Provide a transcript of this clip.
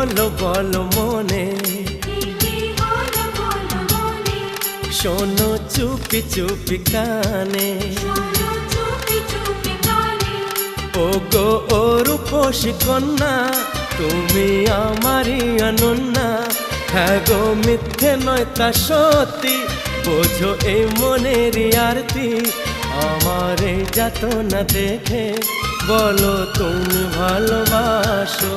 হলো বলো মনে, শোনো চুপি চুপি কানে। ও গো ও রূপসী কন্যা, তুমি আমারই অনন্যা। হ্যাঁ গো মিথ্যে নয় তা সত্যি, বোঝো এই মনের আরতি। আমার এই যাতনা দেখে বলো তুমি ভালোবাসো।